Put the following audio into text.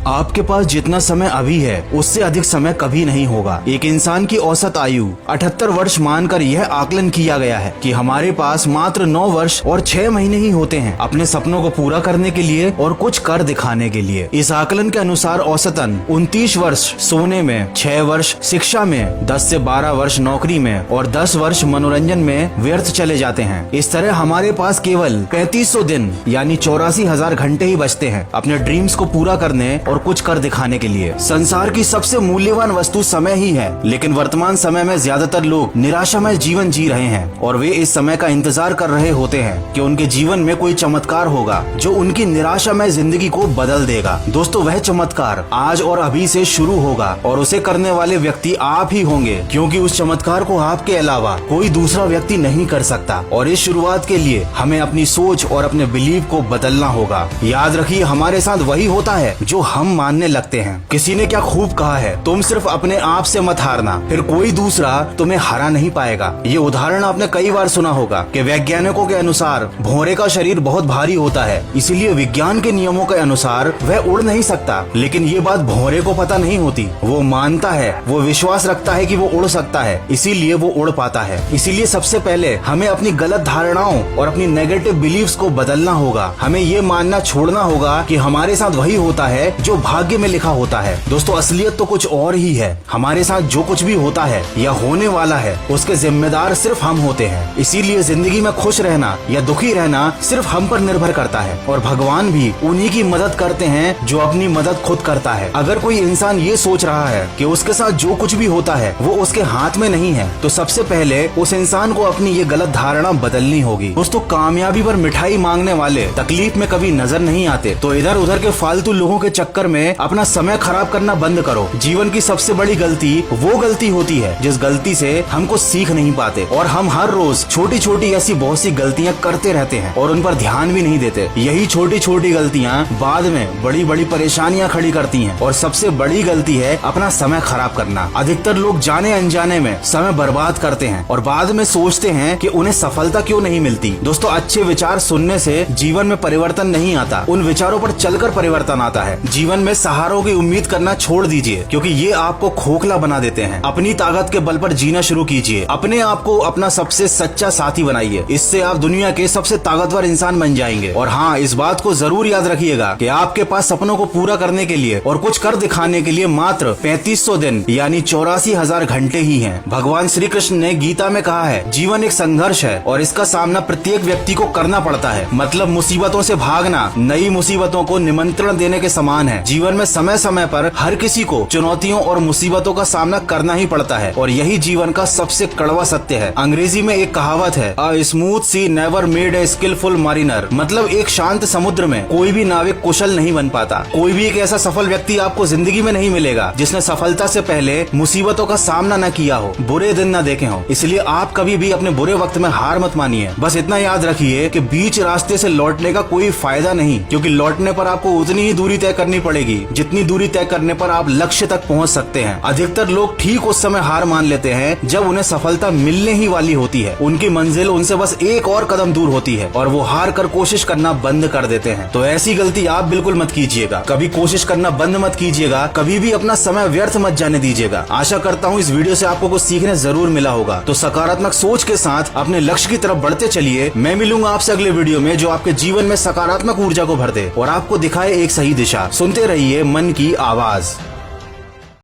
आपके पास जितना समय अभी है उससे अधिक समय कभी नहीं होगा। एक इंसान की औसत आयु 78 वर्ष मानकर यह आकलन किया गया है कि हमारे पास मात्र 9 वर्ष और 6 महीने ही होते हैं अपने सपनों को पूरा करने के लिए और कुछ कर दिखाने के लिए। इस आकलन के अनुसार औसतन 29 वर्ष सोने में, 6 वर्ष शिक्षा में, 10 से 12 वर्ष नौकरी में और 10 वर्ष मनोरंजन में व्यर्थ चले जाते हैं। इस तरह हमारे पास केवल 3500 दिन यानी 84,000 घंटे ही बचते हैं अपने ड्रीम्स को पूरा करने और कुछ कर दिखाने के लिए। संसार की सबसे मूल्यवान वस्तु समय ही है, लेकिन वर्तमान समय में ज्यादातर लोग निराशामय जीवन जी रहे हैं और वे इस समय का इंतजार कर रहे होते हैं कि उनके जीवन में कोई चमत्कार होगा जो उनकी निराशामय जिंदगी को बदल देगा। दोस्तों, वह चमत्कार आज और अभी से शुरू होगा और उसे करने वाले व्यक्ति आप ही होंगे, क्योंकि उस चमत्कार को आपके अलावा कोई दूसरा व्यक्ति नहीं कर सकता। और इस शुरुआत के लिए हमें अपनी सोच और अपने बिलीव को बदलना होगा। याद रखिए, हमारे साथ वही होता है जो हम मानने लगते हैं। किसी ने क्या खूब कहा है, तुम सिर्फ अपने आप से मत हारना, फिर कोई दूसरा तुम्हें हरा नहीं पाएगा। ये उदाहरण आपने कई बार सुना होगा कि वैज्ञानिकों के अनुसार भौरे का शरीर बहुत भारी होता है, इसीलिए विज्ञान के नियमों के अनुसार वह उड़ नहीं सकता। लेकिन ये बात भौरे को पता नहीं होती। वो मानता है, वो विश्वास रखता है कि वो उड़ सकता है, इसीलिए वो उड़ पाता है। इसीलिए सबसे पहले हमें अपनी गलत धारणाओं और अपनी नेगेटिव बिलीव्स को बदलना होगा। हमें ये मानना छोड़ना होगा कि हमारे साथ वही होता है जो भाग्य में लिखा होता है। दोस्तों, असलियत तो कुछ और ही है। हमारे साथ जो कुछ भी होता है या होने वाला है उसके जिम्मेदार सिर्फ हम होते हैं। इसीलिए जिंदगी में खुश रहना या दुखी रहना सिर्फ हम पर निर्भर करता है और भगवान भी उन्हीं की मदद करते हैं जो अपनी मदद खुद करता है। अगर कोई इंसान ये सोच रहा है कि उसके साथ जो कुछ भी होता है वो उसके हाथ में नहीं है, तो सबसे पहले उस इंसान को अपनी ये गलत धारणा बदलनी होगी। दोस्तों, कामयाबी पर मिठाई मांगने वाले तकलीफ में कभी नजर नहीं आते, तो इधर उधर के फालतू लोगों के चक्कर में अपना समय खराब करना बंद करो। जीवन की सबसे बड़ी गलती वो गलती होती है जिस गलती से हमको सीख नहीं पाते और हम हर रोज छोटी छोटी ऐसी बहुत सी गलतियां करते रहते हैं और उन पर ध्यान भी नहीं देते। यही छोटी छोटी गलतियां बाद में बड़ी बड़ी परेशानियां खड़ी करती हैं और सबसे बड़ी गलती है अपना समय खराब करना। अधिकतर लोग जाने अनजाने में समय बर्बाद करते हैं और बाद में सोचते हैं कि उन्हें सफलता क्यों नहीं मिलती। दोस्तों, अच्छे विचार सुनने से जीवन में परिवर्तन नहीं आता, उन विचारों पर चलकर परिवर्तन आता है। जीवन में सहारों की उम्मीद करना छोड़ दीजिए, क्योंकि ये आपको खोखला बना देते हैं। अपनी ताकत के बल पर जीना शुरू कीजिए। अपने आप को अपना सबसे सच्चा साथी बनाइए। इससे आप दुनिया के सबसे ताकतवर इंसान बन जाएंगे। और हाँ, इस बात को जरूर याद रखिएगा कि आपके पास सपनों को पूरा करने के लिए और कुछ कर दिखाने के लिए मात्र 3500 दिन यानी 84,000 घंटे ही हैं। भगवान श्री कृष्ण ने गीता में कहा है, जीवन एक संघर्ष है और इसका सामना प्रत्येक व्यक्ति को करना पड़ता है। मतलब मुसीबतों से भागना नई मुसीबतों को निमंत्रण देने के समान है। जीवन में समय समय पर हर किसी को चुनौतियों और मुसीबतों का सामना करना ही पड़ता है और यही जीवन का सबसे कड़वा सत्य है। अंग्रेजी में एक कहावत है, a smooth sea never made a skilful mariner. मतलब एक शांत समुद्र में कोई भी नाविक कुशल नहीं बन पाता। कोई भी एक ऐसा सफल व्यक्ति आपको जिंदगी में नहीं मिलेगा जिसने सफलता से पहले मुसीबतों का सामना न किया हो, बुरे दिन न देखे हो। इसलिए आप कभी भी अपने बुरे वक्त में हार मत मानिए। बस इतना याद रखिए कि बीच रास्ते से लौटने का कोई फायदा नहीं, क्योंकि लौटने पर आपको उतनी ही दूरी तय करनी पड़ेगी जितनी दूरी तय करने पर आप लक्ष्य तक पहुंच सकते हैं। अधिकतर लोग ठीक उस समय हार मान लेते हैं जब उन्हें सफलता मिलने ही वाली होती है। उनकी मंजिल उनसे बस एक और कदम दूर होती है और वो हार कर कोशिश करना बंद कर देते हैं। तो ऐसी गलती आप बिल्कुल मत कीजिएगा। कभी कोशिश करना बंद मत कीजिएगा, कभी भी अपना समय व्यर्थ मत जाने दीजिएगा। आशा करता हूँ इस वीडियो से आपको कुछ सीखने जरूर मिला होगा। तो सकारात्मक सोच के साथ अपने लक्ष्य की तरफ बढ़ते चलिए। मैं मिलूंगा आपसे अगले वीडियो में जो आपके जीवन में सकारात्मक ऊर्जा को भर दे और आपको दिखाए एक सही दिशा। सुनते रहिए मन की आवाज।